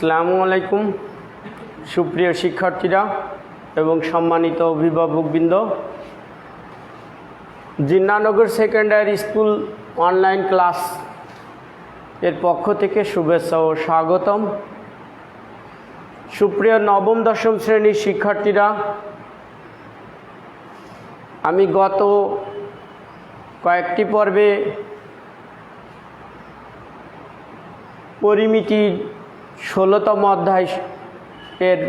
আসসালামু আলাইকুম সুপ্রিয় শিক্ষার্থীরা এবং সম্মানিত অভিভাবকবৃন্দ, জিন্নানগর সেকেন্ডারি স্কুল অনলাইন ক্লাস এর পক্ষ থেকে শুভেচ্ছা ও স্বাগতম। সুপ্রিয় নবম দশম শ্রেণীর শিক্ষার্থীরা, আমি গত কয়েকটি পর্বে পরিমিতির 16তম অধ্যায় এর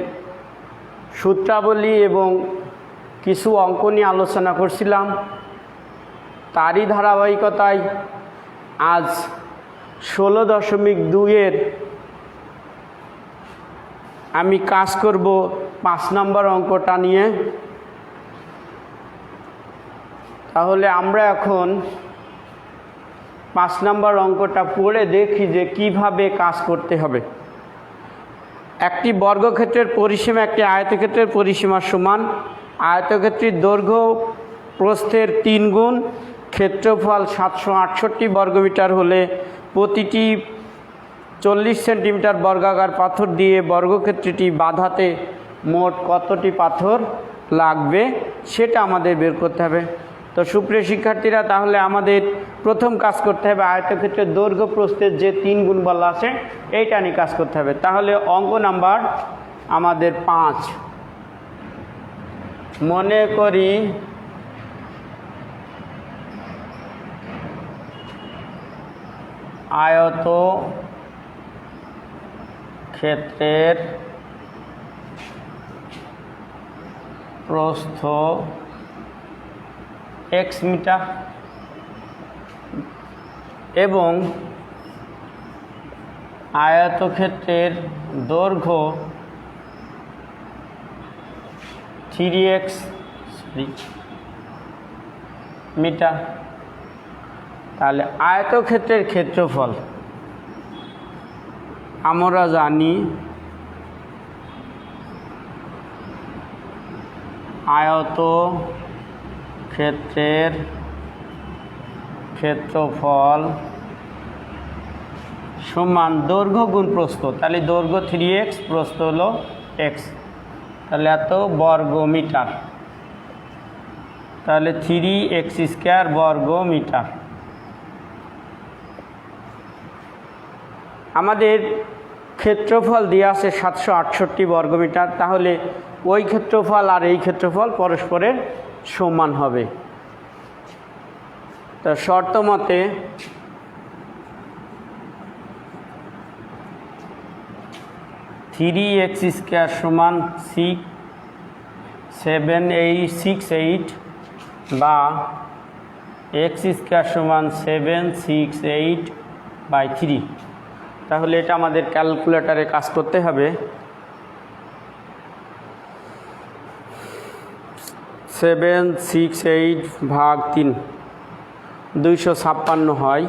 সূত্রাবলী এবং কিছু অঙ্ক নিয়ে আলোচনা করছিলাম। তারই ধারাবাহিকতায় আজ 16.2 আমি কাজ করব 5 নম্বর অঙ্কটা নিয়ে। তাহলে আমরা এখন 5 নম্বর অঙ্কটা পড়ে দেখি যে কিভাবে কাজ করতে হবে। একটি বর্গক্ষেত্রের পরিসীমা একটি আয়তক্ষেত্রের পরিসীমার সমান। আয়তক্ষেত্রের দৈর্ঘ্য প্রস্থের 3 গুণ, ক্ষেত্রফল 768 বর্গমিটার হলে প্রতিটি 40 সেন্টিমিটার বর্গাকার পাথর দিয়ে বর্গক্ষেত্রটি বাঁধাতে মোট কতটি পাথর লাগবে সেটা আমাদের বের করতে হবে। তো সুপ্রিয় শিক্ষার্থীরা, তাহলে আমাদের প্রথম কাজ করতে হবে আয়তক্ষেত্রের দৈর্ঘ্য প্রস্থের যে 3 গুণ বলা আছে এইটা নিয়ে কাজ করতে হবে। তাহলে অঙ্ক নাম্বার আমাদের 5। মনে করি আয়তক্ষেত্রের প্রস্থ x মিটার এবং আয়তক্ষেত্রের দৈর্ঘ্য 3x মিটার। তাহলে আয়তক্ষেত্রের ক্ষেত্রফল আমরা জানি আয়তক্ষেত্রের ক্ষেত্রফল সমান দৈর্ঘ্য গুণ প্রস্থ। তাহলে দৈর্ঘ্য 3x, প্রস্থ হলো x, তাহলে এত বর্গ মিটার। তাহলে 3x² বর্গ মিটার। আমাদের ক্ষেত্রফল দেওয়া আছে 768 বর্গমিটার। তাহলে ওই ক্ষেত্রফল আর এই ক্ষেত্রফল পরস্পরের সমান হবে। তো শর্ত মতে (3x² সমান 768 বা x² সমান 768/3। তাহলে এটা আমাদের ক্যালকুলেটরে কাজ করতে হবে। 768/3 256 হয়।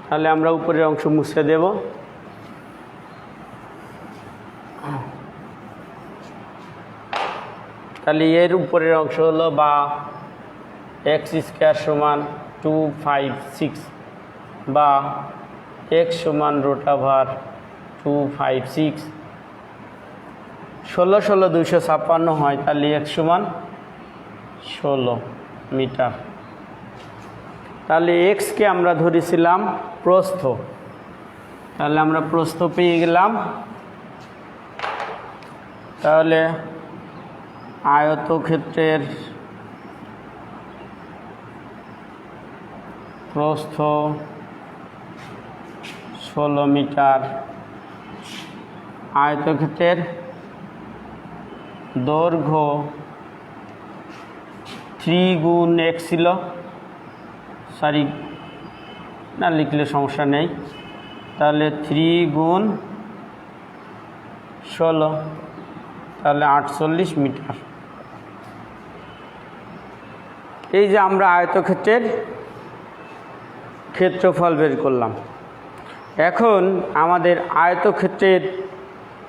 তাহলে আমরা উপরের অংশ মুছে দেব। তাহলে এর উপরের অংশ হলো বা x² সমান 256 বা x সমান √256। 16 256 হয়, তাহলে x সমান 16 মিটার। তাহলে xকে আমরা ধরেছিলাম প্রস্থ, তাহলে আমরা প্রস্থ পেয়ে গেলাম। তাহলে আয়তক্ষেত্রের প্রস্থ 16 মিটার, আয়তক্ষেত্রের দৈর্ঘ্য 3 গুণ x ছিল, সরি না লিখলে সমস্যা নেই। তাহলে 3 গুণ 16, তাহলে 48 মিটার। এই যে আমরা আয়তক্ষেত্রের ক্ষেত্রফল বের করলাম। এখন আমাদের আয়তক্ষেত্রের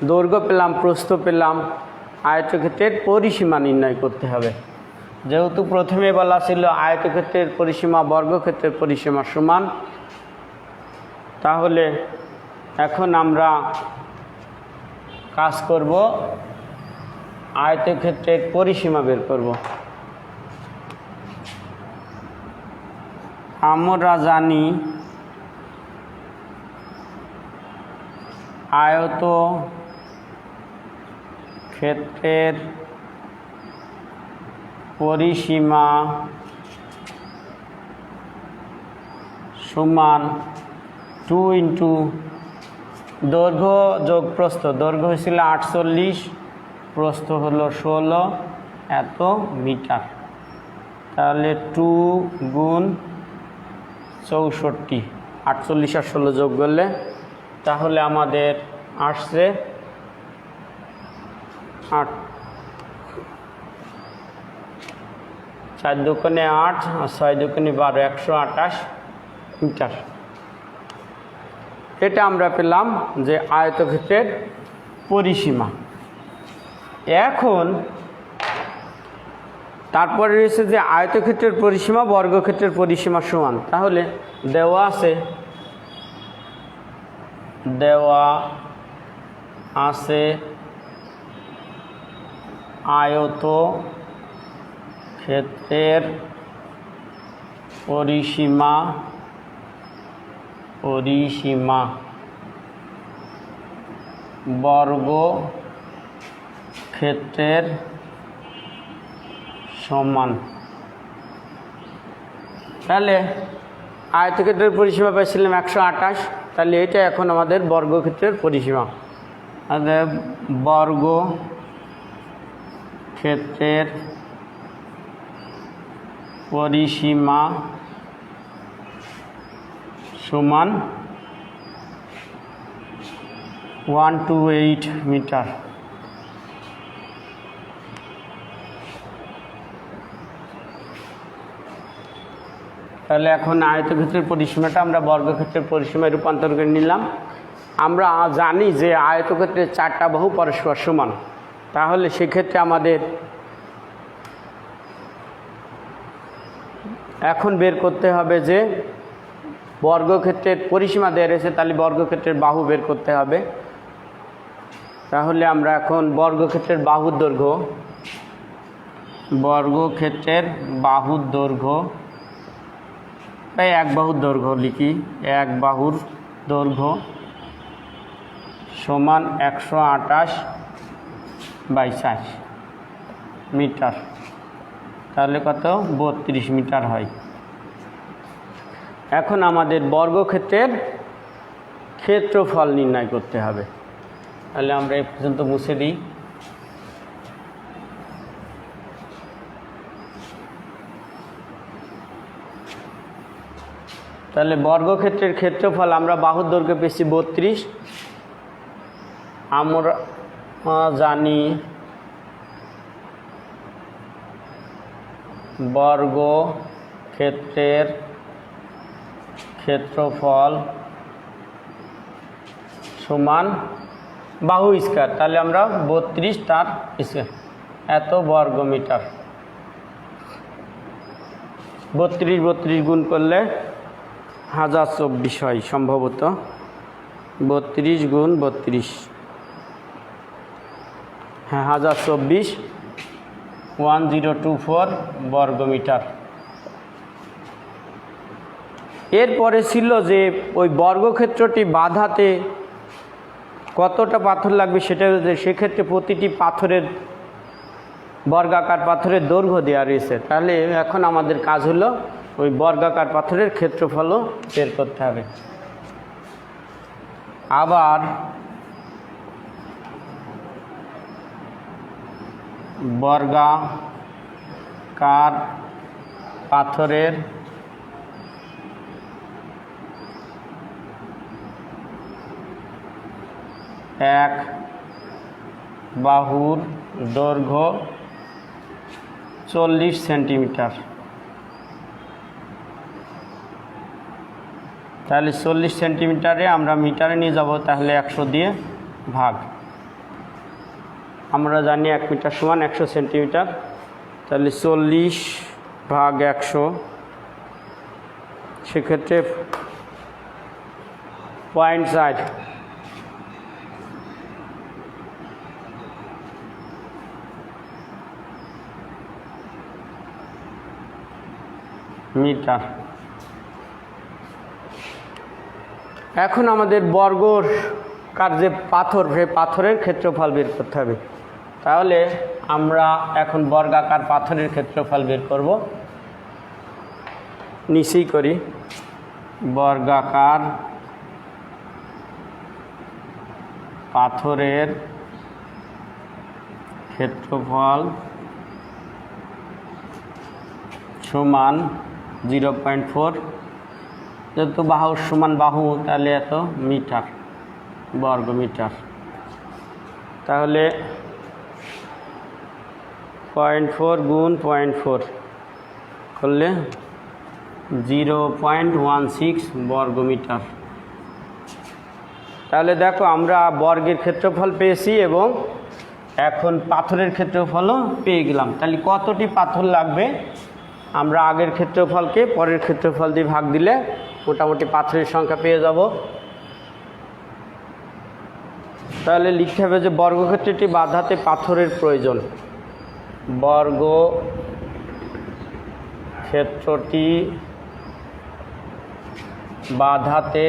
দৈর্ঘ্য পেলাম, প্রস্থ পেলাম, আয়তক্ষেত্রের পরিসীমা নির্ণয় করতে হবে। যেহেতু প্রথমে বলা ছিল আয়তক্ষেত্রের পরিসীমা বর্গক্ষেত্রের পরিসীমা সমান, তাহলে এখন আমরা কাজ করব আয়তক্ষেত্রের পরিসীমা বের করব। আমরা জানি আয়তক্ষেত্রের পরিসীমা সমান 2 ইন্টু দৈর্ঘ্য যোগ প্রস্থ। দৈর্ঘ্য হয়েছিল 48, প্রস্থ হলো 16 এত মিটার। তাহলে 2 গুণ 64, 48 আর 16 যোগ করলে তাহলে আমাদের আসছে 8, 4 দুগুণে 8 আর 6 দুগুণে 12, 128 মিটার। এটা আমরা পেলাম যে আয়তক্ষেত্রের পরিসীমা। এখন তারপরে রয়েছে যে আয়তক্ষেত্রের পরিসীমা বর্গক্ষেত্রের পরিসীমা সমান। তাহলে দেওয়া আছে আয়তক্ষেত্রের পরিসীমা বর্গক্ষেত্রের সমান। তাহলে আয়তক্ষেত্রের পরিসীমা পেয়েছিলাম 128, তাহলে এটা এখন আমাদের বর্গক্ষেত্রের পরিসীমা। বর্গক্ষেত্রের পরিসীমা সমান 128 মিটার। তাহলে এখন আয়তক্ষেত্রের পরিসীমাটা আমরা বর্গক্ষেত্রের পরিসীমায় রূপান্তর করে নিলাম। আমরা জানি যে আয়তক্ষেত্রের 4টা বাহু পরস্পর সমান। তাহলে সেক্ষেত্রে আমাদের এখন বের করতে হবে যে বর্গক্ষেত্রের পরিসীমা দেওয়া রয়েছে, তাহলে বর্গক্ষেত্রের বাহু বের করতে হবে। তাহলে আমরা এখন বর্গক্ষেত্রের বাহুর দৈর্ঘ্য তাই এক বাহুর দৈর্ঘ্য লিখি। এক বাহুর দৈর্ঘ্য সমান 128/4 মিটার। তাহলে কত? 32 মিটার হয়। এখন আমাদের বর্গক্ষেত্রের ক্ষেত্রফল নির্ণয় করতে হবে। তাহলে আমরা এই পর্যন্ত মুছে দিই। তাহলে বর্গক্ষেত্রের ক্ষেত্রফল আমরা বাহুর দৈর্ঘ্য পেয়েছি 32। আমরা জানি বর্গক্ষেত্রের ক্ষেত্রফল সমান বাহু স্কয়ার। তাহলে আমরা 32 তার স্কয়ার এত বর্গ মিটার। 32 গুণ করলে 1024 হয় সম্ভবত। 32 গুণ 32, হ্যাঁ 1024, 1024 বর্গ মিটার। এরপরে ছিল যে ওই বর্গক্ষেত্রটি বাঁধাতে কতটা পাথর লাগবে সেটা, সেক্ষেত্রে প্রতিটি পাথরের বর্গাকার পাথরের দৈর্ঘ্য দেওয়া রয়েছে। তাহলে এখন আমাদের কাজ হলো ওই বর্গাকার পাথরের ক্ষেত্রফলও বের করতে হবে। আবার বর্গাকার পাথরের এক বাহুর দৈর্ঘ্য 40 সেন্টিমিটার। তাহলে 40 সেন্টিমিটারে আমরা মিটারে নিয়ে যাব, তাহলে 100 দিয়ে ভাগ। আমরা জানি 1 মিটার সমান 100 সেন্টিমিটার। তাহলে 40 ভাগ 100, সেক্ষেত্রে 0.4 মিটার। এখন আমাদের বর্গাকার যে পাথর, সেই পাথরের ক্ষেত্রফল বের করতে হবে। তাহলে আমরা এখন বর্গাকার পাথরের ক্ষেত্রফল বের করব। নিচেই করি, বর্গাকার পাথরের ক্ষেত্রফল সমান 0.4, যেহেতু বাহুর সমান বাহু তাহলে এত মিটার, বর্গ মিটার। তাহলে 0.4 গুণ 0.4 করলে 0.16 বর্গ মিটার। তাহলে দেখো আমরা বর্গের ক্ষেত্রফল পেয়েছি এবং এখন পাথরের ক্ষেত্রফলও পেয়ে গেলাম। তাহলে কতটি পাথর লাগবে, আমরা আগের ক্ষেত্রফলকে পরের ক্ষেত্রফল দিয়ে ভাগ দিলে মোটামুটি পাথরের সংখ্যা পেয়ে যাব। তাহলে লিখতে হবে যে বর্গক্ষেত্রটি বাঁধাতে পাথরের প্রয়োজন। বর্গক্ষেত্রটি বাঁধাতে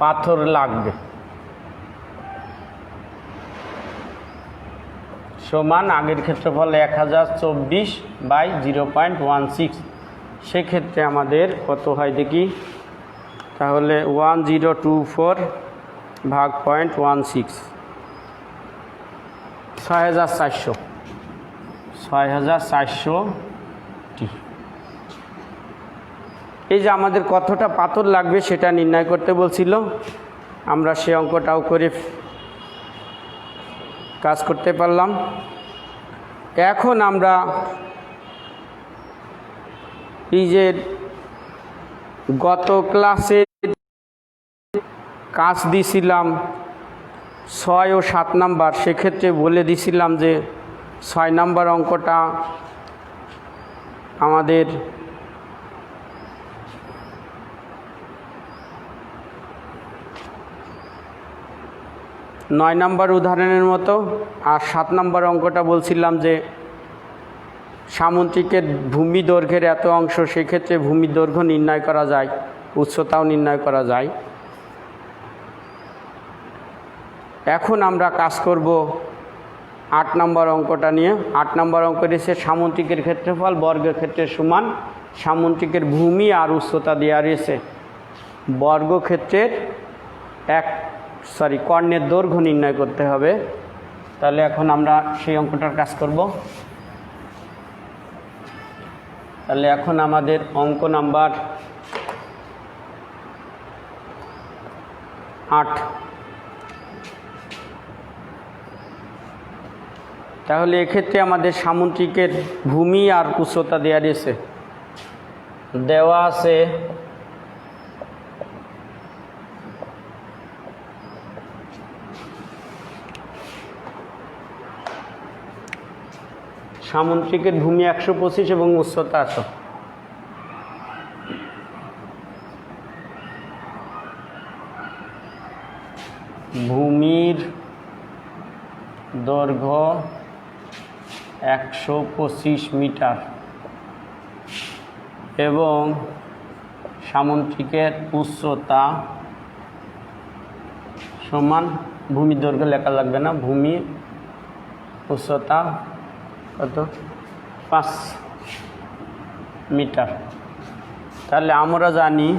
পাথর লাগবে সমান আগের ক্ষেত্রফল 1024/0.16। সেক্ষেত্রে আমাদের কত হয় দেখি, তাহলে 1024 ভাগ 0.16, 6400টি। এই যে আমাদের কতটা পাথর লাগবে সেটা নির্ণয় করতে বলছিল, আমরা সে অঙ্কটাও করে কাজ করতে পারলাম। এখন আমরা এই যে গত ক্লাসে কাজ দিছিলাম 6 ও 7 নাম্বার, সেক্ষেত্রে বলে দিছিলাম যে 6 নাম্বার অঙ্কটা আমাদের নয় নাম্বার উদাহরণের মতো, আর 7 নাম্বার অঙ্কটা বলছিলাম যে সামুদ্রিকের ভূমি দৈর্ঘ্যের এত অংশ, সেক্ষেত্রে ভূমি দৈর্ঘ্য নির্ণয় করা যায়, উচ্চতাও নির্ণয় করা যায়। এখন আমরা কাজ করব 8 নম্বর অঙ্কটা নিয়ে। 8 নম্বর অঙ্ক রয়েছে সামুদ্রিকের ক্ষেত্রফল বর্গক্ষেত্রের সমান সামুদ্রিকের ভূমি আর উচ্চতা দেওয়া রয়েছে, বর্গক্ষেত্রের কর্ণের দৈর্ঘ্য নির্ণয় করতে হবে। তাহলে এখন আমরা সেই অঙ্কটার কাজ করব। তাহলে এখন আমাদের অঙ্ক নাম্বার 8। তাহলে এক্ষেত্রে আমাদের সামুদ্রিকের ভূমি আর উচ্চতা দেওয়া রয়েছে, দেওয়া আছে সামুদ্রিকের ভূমি 125 এবং উচ্চতা 100। ভূমির দৈর্ঘ্য 125 মিটার এবং সামুদ্রিকের উচ্চতা সমান, ভূমির দৈর্ঘ্য লেখা লাগবে না, ভূমি উচ্চতা কত 5 মিটার। তাহলে আমরা জানি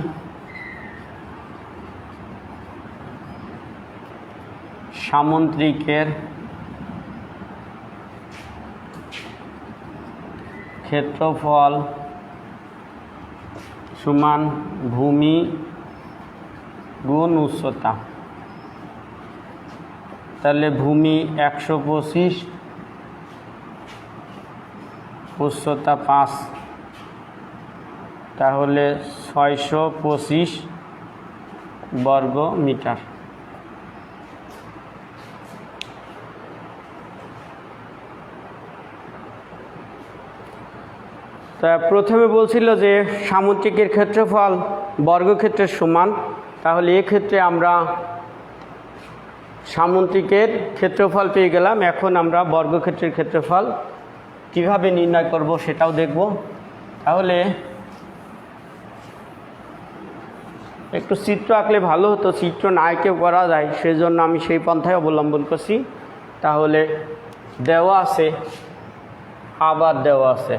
সামুদ্রিকের ক্ষেত্রফল সমান ভূমি গুণ উচ্চতা। তাহলে ভূমি 125, উচ্চতা 5, তাহলে 625 বর্গ মিটার। তা প্রথমে বলছিল যে সামুদ্রিকের ক্ষেত্রফল বর্গক্ষেত্রের সমান, তাহলে এক্ষেত্রে আমরা সামুদ্রিকের ক্ষেত্রফল পেয়ে গেলাম। এখন আমরা বর্গক্ষেত্রের ক্ষেত্রফল কিভাবে নির্ণয় করব সেটাও দেখব। তাহলে একটু চিত্র আঁকলে ভালো হতো, চিত্র না এঁকেও করা যায়, সেজন্য আমি সেই পন্থায় অবলম্বন করছি। তাহলে দেওয়া আছে, আবার দেওয়া আছে,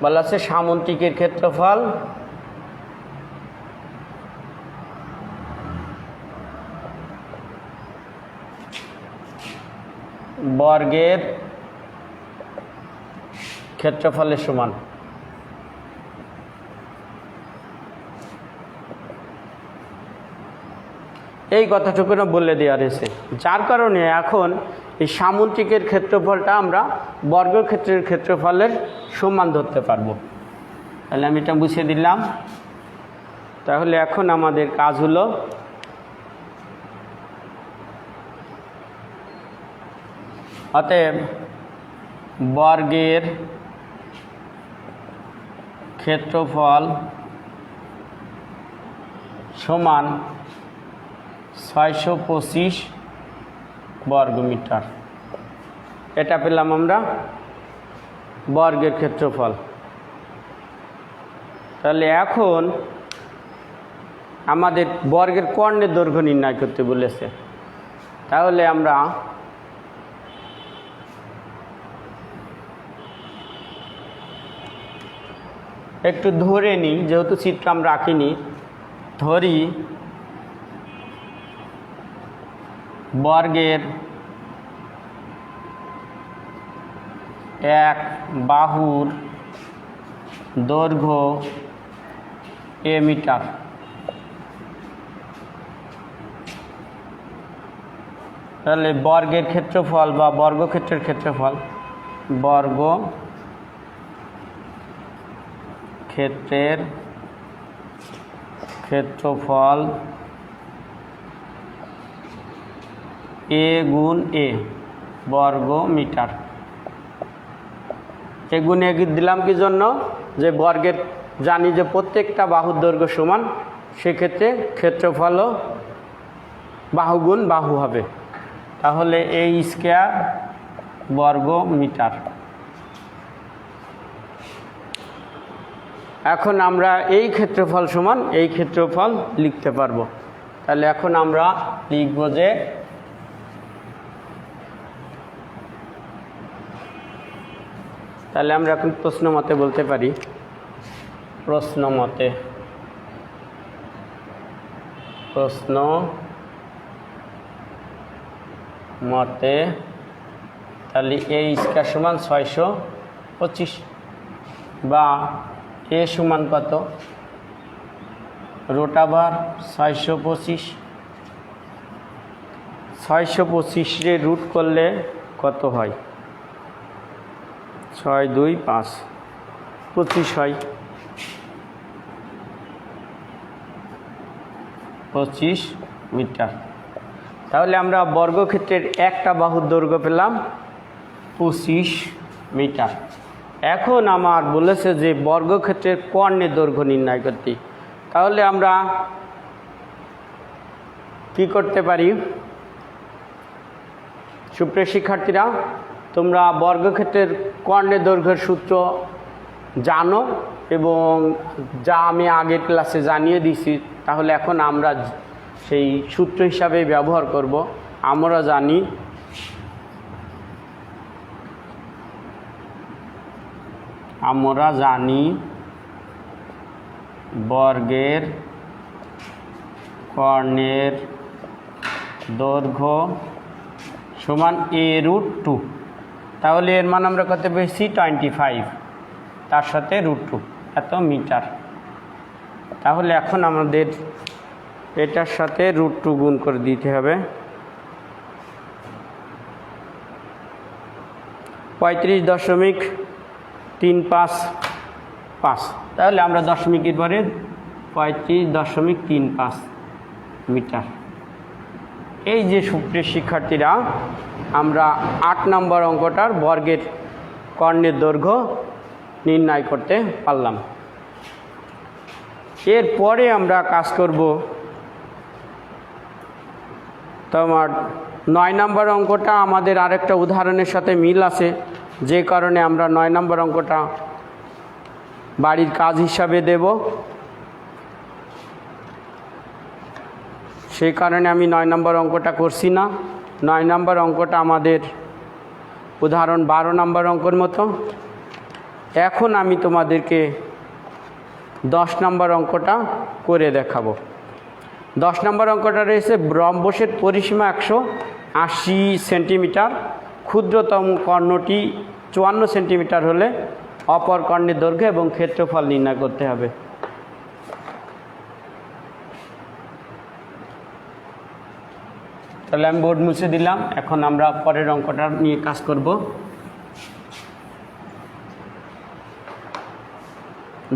বলা আছে সামন্তিকের ক্ষেত্রফল বর্গের ক্ষেত্রফলের সমান। এই কথাটুকু না বলে দেওয়া রয়েছে, যার কারণে এখন এই সামন্তিকের ক্ষেত্রফলটা আমরা বর্গক্ষেত্রের ক্ষেত্রফলের সমান ধরতে পারবো। তাহলে আমি এটা বুঝিয়ে দিলাম। তাহলে এখন আমাদের কাজ হলো অতএব বর্গের ক্ষেত্রফল সমান 625 বর্গমিটার। এটা পেলাম আমরা বর্গের ক্ষেত্রফল। তাহলে এখন আমাদের বর্গের কর্ণের দৈর্ঘ্য নির্ণয় করতে বলেছে। তাহলে আমরা একটু ধরে নিই, যেহেতু চিত্র আমরা আঁকিনি, ধরি বর্গের এক বাহুর দৈর্ঘ্য a মিটার। তাহলে বর্গের ক্ষেত্রফল বা বর্গক্ষেত্রের ক্ষেত্রফল, বর্গক্ষেত্রের ক্ষেত্রফল a গুণ a বর্গ মিটার। এ গুণ এ দিলাম কি জন্য? যে বর্গের জানি যে প্রত্যেকটা বাহুর দৈর্ঘ্য সমান, সেক্ষেত্রে ক্ষেত্রফলও বাহু গুণ বাহু হবে। তাহলে a স্কয়ার বর্গ মিটার। এখন আমরা এই ক্ষেত্রফল সমান এই ক্ষেত্রফল লিখতে পারবো। তাহলে এখন আমরা লিখব যে তাহলে আমরা এখন প্রশ্ন মতে বলতে পারি, প্রশ্ন মতে তাহলে a স্কয়ার সমান 625 বা a সমান কত, √625। 625 রুট করলে কত হয়? 6 2 5 25 হয়, 25 মিটার। তাহলে আমরা বর্গক্ষেত্রের একটা বাহুর দৈর্ঘ্য পেলাম 25 মিটার। এখন আমার বলেছে যে বর্গক্ষেত্রের কর্ণের দৈর্ঘ্য নির্ণয় করতে। তাহলে আমরা কি করতে পারি? সুপ্রিয় শিক্ষার্থীরা, তোমরা বর্গক্ষেত্রের কর্ণের দৈর্ঘ্যের সূত্র জানো এবং যা আমি আগের ক্লাসে জানিয়ে দিয়েছি। তাহলে এখন আমরা সেই সূত্র হিসাবে ব্যবহার করব। আমরা জানি বর্গের কর্ণের দৈর্ঘ্য সমান a√2। তাহলে এর মান আমরা কত পেয়েছি? 25, তার সাথে √2 এত মিটার। তাহলে এখন আমাদের এটার সাথে √2 গুণ করে দিতে হবে। 35.355। তাহলে আমরা দশমিকের পরে 35.35 মিটার। এই যে সুপ্রিয় শিক্ষার্থীরা, আমরা 8 নম্বর অঙ্কটার বর্গের কর্ণের দৈর্ঘ্য নির্ণয় করতে পারলাম। এরপরে আমরা কাজ করব তোমার 9 নম্বর অঙ্কটা। আমাদের আরেকটা উদাহরণের সাথে মিল আছে। যে কারণে আমরা 9 নম্বর অঙ্কটা বাড়ির কাজ হিসাবে দেব। সেই কারণে আমি 9 নম্বর অঙ্কটা করছি না। 9 নম্বর অঙ্কটা আমাদের উদাহরণ 12 নম্বর অঙ্কের মতো। এখন আমি তোমাদেরকে 10 নম্বর অঙ্কটা করে দেখাবো। 10 নম্বর অঙ্কটা রয়েছে রম্বসের পরিসীমা 180 সেন্টিমিটার, ক্ষুদ্রতম কর্ণটি 54 সেন্টিমিটার হলে অপর কর্ণের দৈর্ঘ্য এবং ক্ষেত্রফল নির্ণয় করতে হবে। তাহলে আমি বোর্ড মুছে দিলাম। এখন আমরা পরের অঙ্কটা নিয়ে কাজ করব।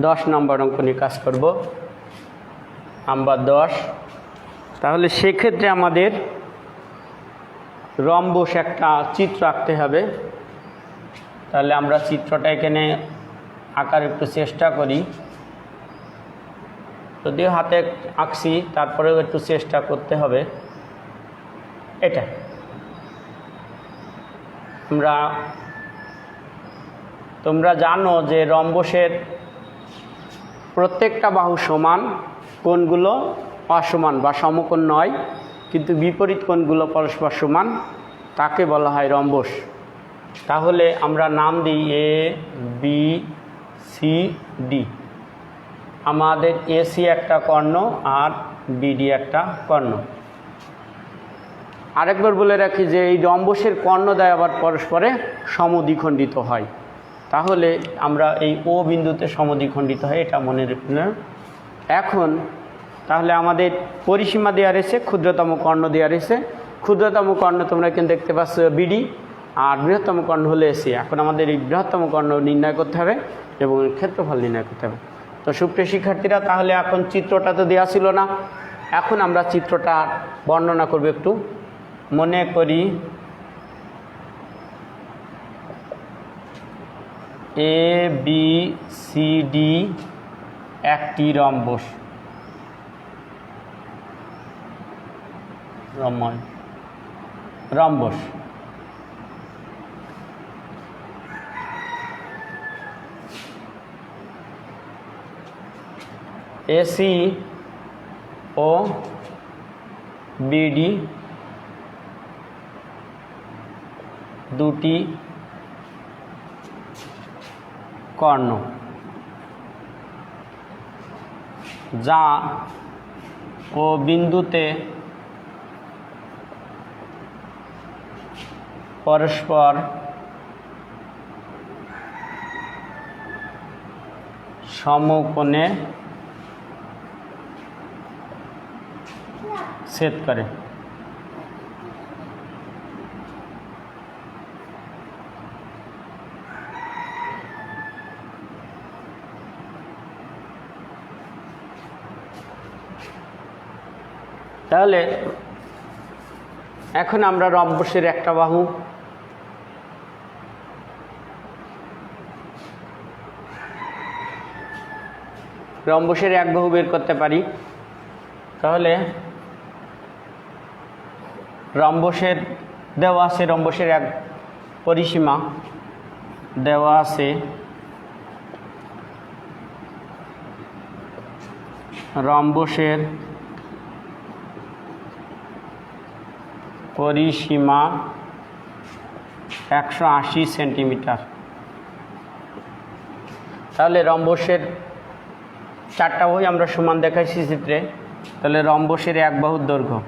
10 নম্বর অঙ্ক নিয়ে কাজ করব নাম্বার 10। তাহলে সেক্ষেত্রে আমাদের রম্বস একটা চিত্র আঁকতে হবে। তাহলে আমরা চিত্রটা এখানে আঁকার একটু চেষ্টা করি, যদিও হাতে আঁকছি তারপরেও একটু চেষ্টা করতে হবে। এটা তোমরা জানো যে রম্বসের প্রত্যেকটা বাহু সমান, কোণগুলো অসমান বা সমকোণ নয়, কিন্তু বিপরীত কোণগুলো পরস্পর সমান, তাকে বলা হয় রম্বস। তাহলে আমরা নাম দিই এ বি সি ডি। আমাদের এসি একটা কর্ণ আর বিডি একটা কর্ণ। আরেকবার বলে রাখি যে এই রম্বসের কর্ণদ্বয় আবার পরস্পরে সমদ্বিখণ্ডিত হয়। তাহলে আমরা এই ও বিন্দুতে সমদ্বিখণ্ডিত হয়, এটা মনে রাখবেন। এখন তাহলে আমাদের পরিসীমা দেওয়া রয়েছে, ক্ষুদ্রতম কর্ণ দেওয়া রয়েছে। ক্ষুদ্রতম কর্ণ তোমরা কিন্তু দেখতে পাচ্ছ বিডি, আর বৃহত্তম কর্ণ হলো এসি। এখন আমাদের এই বৃহত্তম কর্ণ নির্ণয় করতে হবে এবং ক্ষেত্রফল নির্ণয় করতে হবে। তো সুপ্রিয় শিক্ষার্থীরা, তাহলে এখন চিত্রটা তো দেওয়া ছিল না, এখন আমরা চিত্রটা বর্ণনা করব। একটু মনে করি এ বি সি ডি একটি রম্বস। রম্বস এসি ও বিডি দুটি কর্ণ, যা ও বিন্দুতে পরস্পর সমকোণে ছেদ করে। তাহলে এখন আমরা রম্বসের একটা বাহু, রম্বসের এক বাহু বের করতে পারি। তাহলে রম্বসের দেওয়া আছে, রম্বসের এক পরিসীমা দেওয়া আছে। রম্বসের পরিসীমা 180 সেন্টিমিটার। তাহলে রম্বসের চারটা বাহু আমরা সমান দেখাইছি চিত্রে। তাহলে রম্বসের এক বাহুর দৈর্ঘ্য,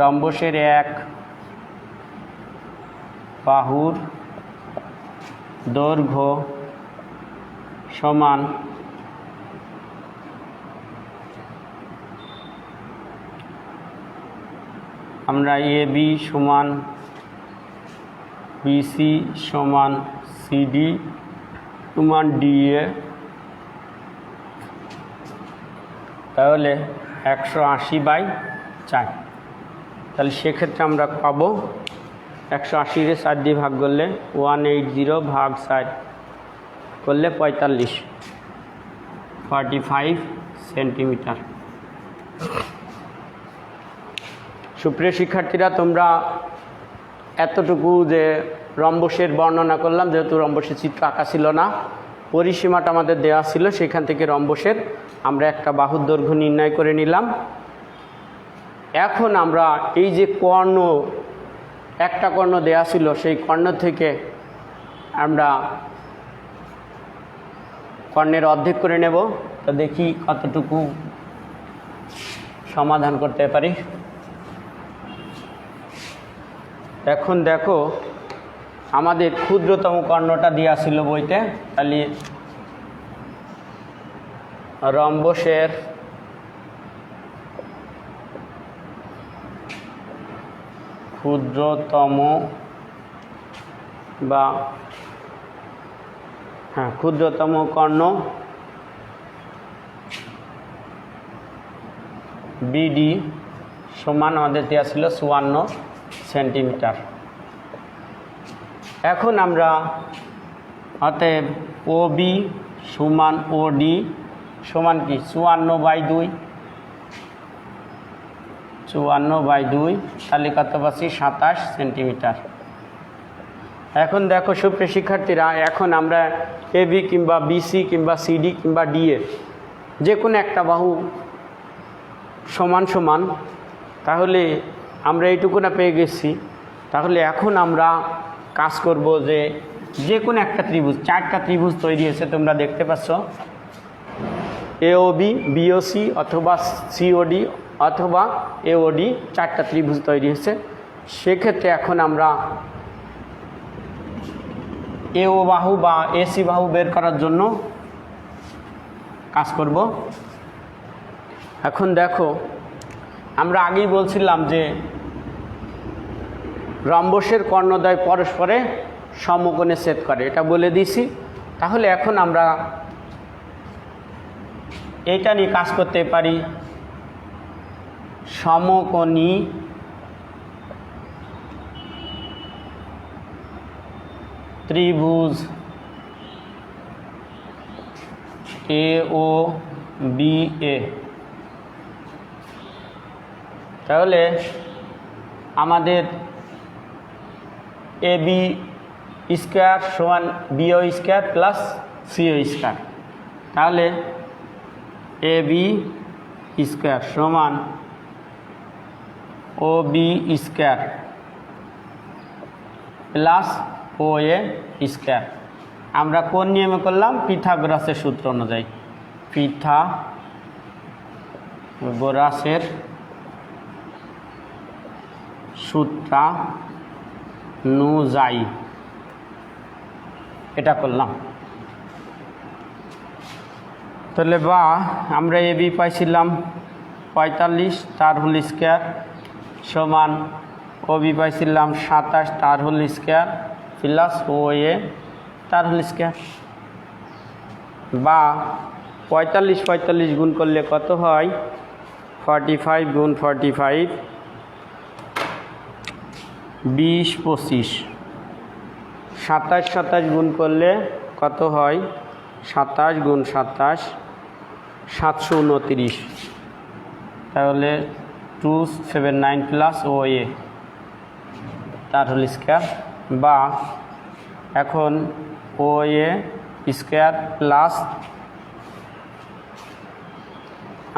রম্বসের এক বাহুর দৈর্ঘ্য সমান আমরা এ বি সমান বিসি সমান সিডি সমান ডিএ। তাহলে 180/4। তাহলে সেক্ষেত্রে আমরা পাবো 180-কে 4 দিয়ে ভাগ করলে 180 ভাগ 4 করলে 45 সেন্টিমিটার। সুপ্রিয় শিক্ষার্থীরা, তোমরা এতটুকু যে রম্বসের বর্ণনা করলাম, যেহেতু রম্বসের চিত্র আঁকা ছিল না, পরিসীমাটা আমাদের দেওয়া ছিল, সেখান থেকে রম্বসের আমরা একটা বাহুর দৈর্ঘ্য নির্ণয় করে নিলাম। এখন আমরা এই যে কর্ণ, একটা কর্ণ দেওয়া ছিল, সেই কর্ণ থেকে আমরা কর্ণের অর্ধেক করে নেব। তো দেখি কতটুকু সমাধান করতে পারি। এখন দেখো আমাদের ক্ষুদ্রতম কর্ণটা দেওয়া ছিল বইতে, তাহলে রম্বসের ক্ষুদ্রতম বা ক্ষুদ্রতম কর্ণ বিডি সমান আমাদের দেওয়া ছিল 54 সেন্টিমিটার। এখন আমরা অতএব ও বি সমান ও ডি সমান কি 54/2, 54/2, তাহলে কত পাচ্ছি 27 সেন্টিমিটার। এখন দেখো সুপ্রিয় শিক্ষার্থীরা, এখন আমরা এ বি কিংবা বিসি কিংবা সিডি কিংবা ডি এর যে কোনো একটা বাহু সমান সমান, তাহলে আমরা এইটুকু না পেয়ে গেছি। তাহলে এখন আমরা কাজ করব যে কোনো একটা ত্রিভুজ, 4টা ত্রিভুজ তৈরি হয়েছে তোমরা দেখতে পাচ্ছ, এওবি, বিওসি অথবা সিওডি অথবা এওডি, 4টা ত্রিভুজ তৈরি হয়েছে। সেক্ষেত্রে এখন আমরা এও বাহু বা এসি বাহু বের করার জন্য কাজ করব। এখন দেখো আমরা আগেই বলছিলাম যে রম্বসের কর্ণদ্বয় পরস্পরে সমকোণে ছেদ করে, এটা বলে দিয়েছি। তাহলে এখন আমরা এটা নিয়ে কাজ করতে পারি, সমকোণী ত্রিভুজ এ ও বি এ। তাহলে আমাদের এ বি স্কোয়ার সমান B O square plus C O square, তাহলে এ বি স্কোয়ার সমান O B square plus O A square. আমরা কোন নিয়মে করলাম? পিথাগোরাসের সূত্র অনুযায়ী, পিথাগোরাসের সূত্রানুযায়ী এটা করলাম। তাহলে বা আমরা এ বি পাইছিলাম 45 তার হোল স্কোয়ার সমান ও বি পাইছিলাম 27 তার হোল স্কোয়ার প্লাস ও এ তার হোল স্কোয়ার। বা 45 গুণ করলে কত হয়? 45 গুণ 45 20 25, 27 গুণ করলে কত হয়? 27 গুণ 27 729, তাহলে 279 প্লাস ও এ তার হোল স্কোয়ার। বা এখন ও এ স্কোয়ার প্লাস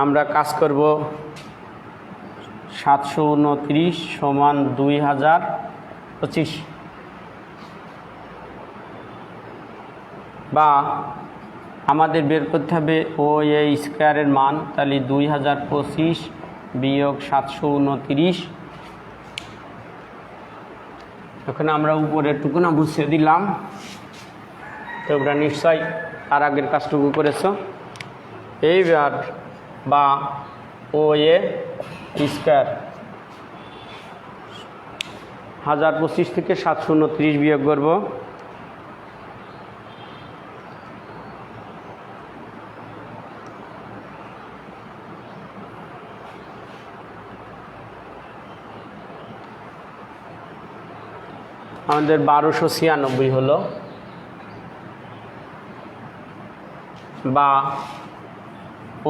আমরা কাজ করব 729 সমান 2025। বা আমাদের বের করতে হবে ও এ স্কোয়ারের মান, তাহলে 2025 বিয়োগ 729। এখন আমরা উপরের টুকুনা বুঝিয়ে দিলাম, তোমরা নিশ্চয় তার আগের কাজটুকু করেছো। এইবার বা ও এ স্কোয়ার 1025 থেকে 729 বিয়োগ করব, আমাদের 1296 হলো। বা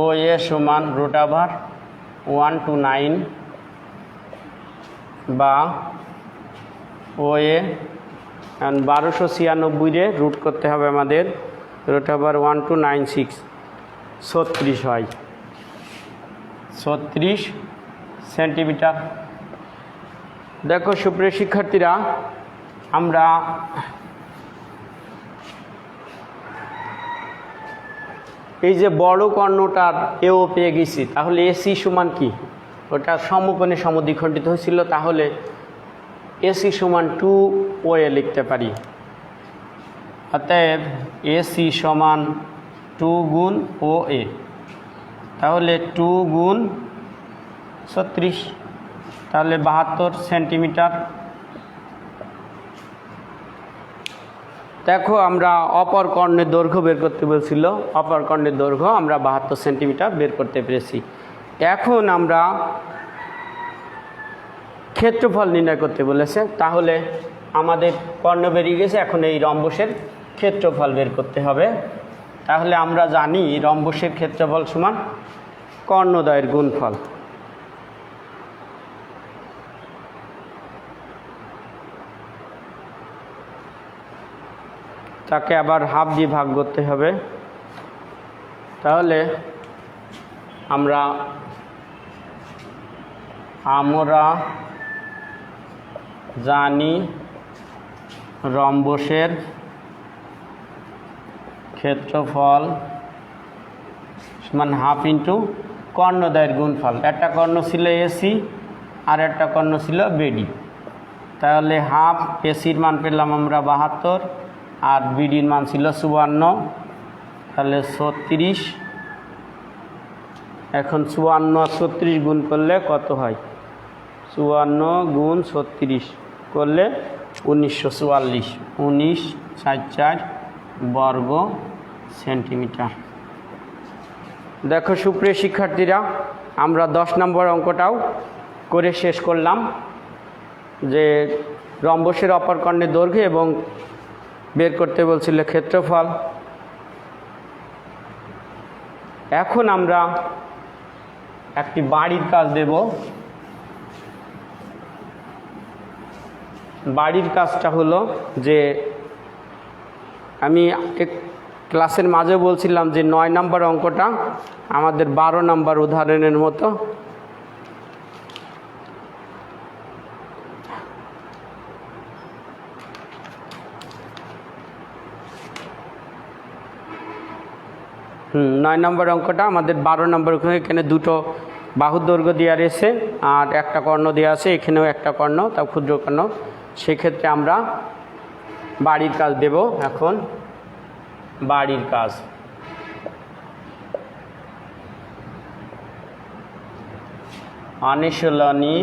ও এ সমান √129 বা OA, and 1296 রুট করতে হবে আমাদের, রুট ওভার 1296 36 হয়, 36 সেন্টিমিটার। দেখো সুপ্রিয় শিক্ষার্থীরা, আমরা এই যে বড় কর্ণটার এও পেয়ে গেছি, তাহলে AC সমান কি, ওটা সমকোণে সমদ্বিখণ্ডিত হয়েছিল, তাহলে AC সমান 2OA লিখতে পারি। অতএব AC সমান 2 গুণ OA, তাহলে 2 গুণ 36, তাহলে 72 সেন্টিমিটার। দেখো আমরা অপর কর্ণের দৈর্ঘ্য বের করতে বলছিল, অপর কর্ণের দৈর্ঘ্য আমরা 72 সেন্টিমিটার বের করতে পেরেছি। এখন আমরা ক্ষেত্রফল নির্ণয় করতে বলেছে, তাহলে আমাদের কর্ণ বেরিয়ে গেছে, এখন এই রম্বসের ক্ষেত্রফল বের করতে হবে। তাহলে আমরা জানি রম্বসের ক্ষেত্রফল সমান কর্ণদ্বয়ের গুণফল। তাকে আবার হাফ দিয়ে ভাগ করতে হবে, তাহলে আমরা জানি রম্বসের ক্ষেত্রফল সমান হাফ ইন্টু কর্ণদ্বয়ের গুণফল। একটা কর্ণ ছিল AC আর একটা কর্ণ ছিল BD, তাহলে হাফ। ACর মান পেলাম আমরা 72 আর BDর মান ছিল 54, তাহলে 36। এখন 54 আর 36 গুণ করলে কত হয়, 54 গুণ 36 করলে 1944, 1944 বর্গ সেন্টিমিটার। দেখো সুপ্রিয় শিক্ষার্থীরা, আমরা 10 নম্বর অঙ্কটাও করে শেষ করলাম, যে রম্বসের অপর কর্ণের দৈর্ঘ্য এবং বের করতে বলছিল ক্ষেত্রফল। এখন আমরা একটি বাড়ির কাজ দেব। বাড়ির কাজটা হলো যে আমি ক্লাসের মাঝে বলছিলাম যে 9 নম্বর অঙ্কটা আমাদের 12 নম্বর উদাহরণের মতো। নয় নম্বর অঙ্কটা আমাদের 12 নম্বর। এখানে দুটো বাহুর দৈর্ঘ্য দেওয়া রয়েছে আর একটা কর্ণ দেওয়া আছে, এখানেও একটা কর্ণ, তাও ক্ষুদ্র কর্ণ। সেক্ষেত্রে আমরা বাড়ির কাজ দেব। এখন বাড়ির কাজ, অনুশীলনী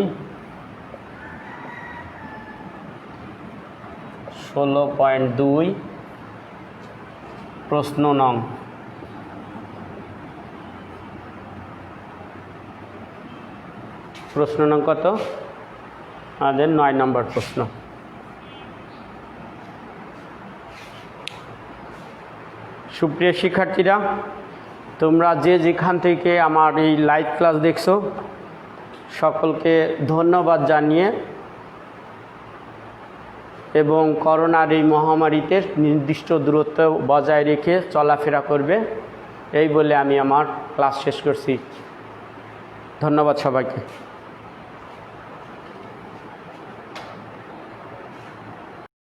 16.2 প্রশ্ন নং। প্রশ্ন নং কত? আমাদের 9 নম্বর প্রশ্ন। সুপ্রিয় শিক্ষার্থীরা, তোমরা যে যেখান থেকে আমার এই লাইভ ক্লাস দেখছো, সকলকে ধন্যবাদ জানিয়ে এবং করোনার এই মহামারীতে নির্দিষ্ট দূরত্ব বজায় রেখে চলাফেরা করবে, এই বলে আমি আমার ক্লাস শেষ করছি। ধন্যবাদ সবাইকে।